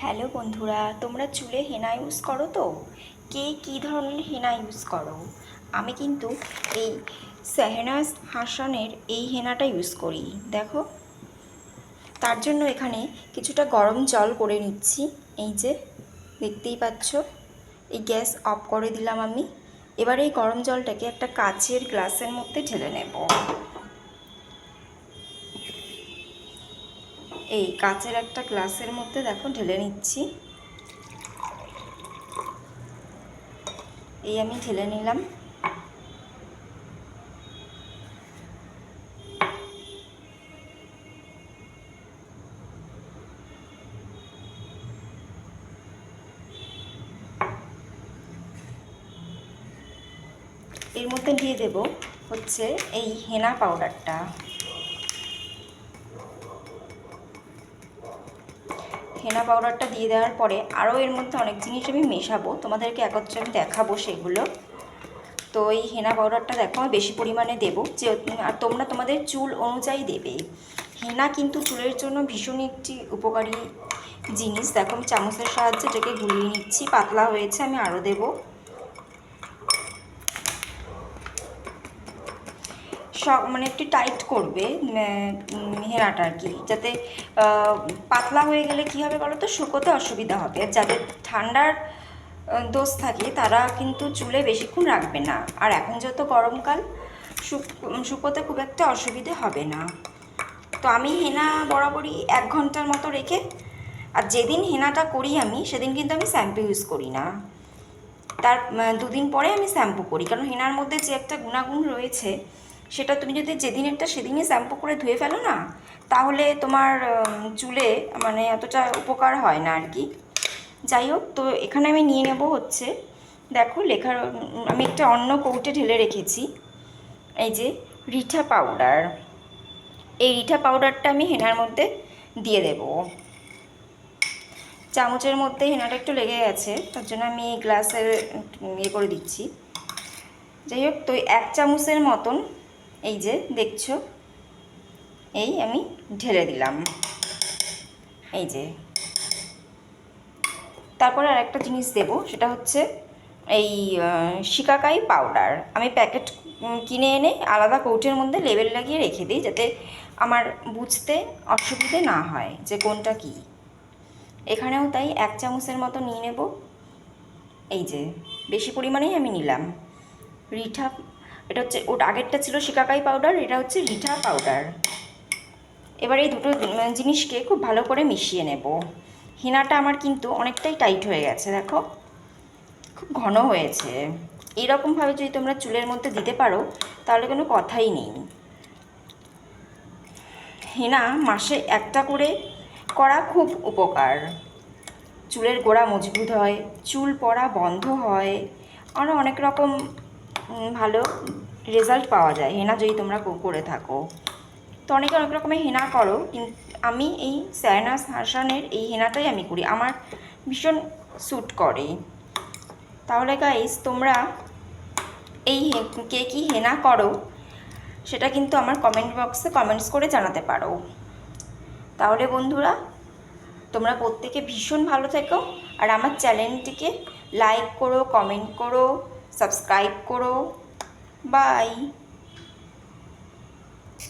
Hello বন্ধুরা, তোমরা চুলে হেনা ইউজ করো তো? কে কী ধরনের হেনা ইউজ করো? আমি কিন্তু এই শেহনাজ হাসানের এই হেনাটা ইউজ করি। দেখো, তার জন্য এখানে কিছুটা গরম জল করে নিচ্ছি। এই যে দেখতেই পাচ্ছ, এই গ্যাস অফ করে দিলাম আমি। এবার এই গরম জলটাকে একটা কাচের গ্লাসের মধ্যে ঢেলে নেব। এই কাচের একটা গ্লাসের মধ্যে দেখো ঢেলে নিচ্ছি। এই আমি ঢেলে নিলাম। এর মধ্যে দিয়ে দেব হচ্ছে এই হেনা পাউডারটা। হেনা পাউডারটা দিয়ে দেওয়ার পরে আরও এর মধ্যে অনেক জিনিস আমি মেশাবো, তোমাদেরকে একত্রে আমি দেখাবো সেগুলো। তো এই হেনা পাউডারটা দেখো আমি বেশি পরিমাণে দেবো, যে আর তোমরা তোমাদের চুল অনুযায়ী দেবে। হেনা কিন্তু চুলের জন্য ভীষণ একটি উপকারী জিনিস। দেখো আমি চামচের সাহায্যে এটাকে গুলিয়ে নিচ্ছি, পাতলা হয়েছে, আমি আরও দেবো। সব মানে একটু টাইট করবে হেনাটা আর কি, যাতে পাতলা হয়ে গেলে কী হবে বলো তো, শুকোতে অসুবিধা হবে। আর যাদের ঠান্ডার দোষ থাকে তারা কিন্তু চুলে বেশিক্ষণ রাখবে না। আর এখন যত গরমকাল, শুকোতে খুব একটা অসুবিধে হবে না। তো আমি হেনা বরাবরই 1 ঘন্টার মতো রেখে, আর যেদিন হেনাটা করি আমি সেদিন কিন্তু আমি শ্যাম্পু ইউজ করি না। তার 2 দিন পরে আমি শ্যাম্পু করি, কারণ হেনার মধ্যে যে একটা গুণাগুণ রয়েছে, সেটা তুমি যদি যেদিনেরটা সেদিনই শ্যাম্পু করে ধুয়ে ফেলো না, তাহলে তোমার চুলে মানে এতটা উপকার হয় না আর কি। যাই হোক, তো এখানে আমি নিয়ে নেব হচ্ছে, দেখো লেখার, আমি একটা অন্য কৌটে ঢেলে রেখেছি এই যে রিঠা পাউডার। এই রিঠা পাউডারটা আমি হেনার মধ্যে দিয়ে দেব। চামচের মধ্যে হেনাটা একটু লেগে গেছে, তার জন্য আমি এই গ্লাসের ইয়ে করে দিচ্ছি। যাই হোক, তো 1 চামচের মতন এই যে দেখছো, এই আমি ঢেলে দিলাম। এই যে, তারপরে আর একটা জিনিস দেব, সেটা হচ্ছে এই শিকাকাই পাউডার। আমি প্যাকেট কিনে এনে আলাদা কৌটোর মধ্যে লেবেল লাগিয়ে রেখে দিই, যাতে আমার বুঝতে অসুবিধে না হয় যে কোনটা কী। এখানেও তাই 1 চামচের মতো নিয়ে নেব। এই যে বেশি পরিমাণেই আমি নিলাম। রিঠা, এটা হচ্ছে, ওটা আগেরটা ছিল শিকাকাই পাউডার, এটা হচ্ছে রিঠা পাউডার। এবার এই দুটো জিনিসকে খুব ভালো করে মিশিয়ে নেব। হেনাটা আমার কিন্তু অনেকটাই টাইট হয়ে গেছে, দেখো খুব ঘন হয়েছে। এইরকমভাবে যদি তোমরা চুলের মধ্যে দিতে পারো তাহলে কোনো কথাই নেই। হেনা মাসে একটা করে করা খুব উপকার। চুলের গোড়া মজবুত হয়, চুল পড়া বন্ধ হয়, আরও অনেক রকম ভালো রেজাল্ট পাওয়া যায় হেনা যদি তোমরা করে থাকো। তো অনেকে অনেক রকমের হেনা করো, কিন্তু আমি এই শেহনাজ হাসানের এই হেনাটাই আমি করি, আমার ভীষণ স্যুট করে। তাহলে গাইস, তোমরা এই কে কী হেনা করো সেটা কিন্তু আমার কমেন্ট বক্সে কমেন্টস করে জানাতে পারো। তাহলে বন্ধুরা, তোমরা প্রত্যেকে ভীষণ ভালো থেকো, আর আমার চ্যানেলটিকে লাইক করো, কমেন্ট করো, সাবস্ক্রাইব করো। বাই।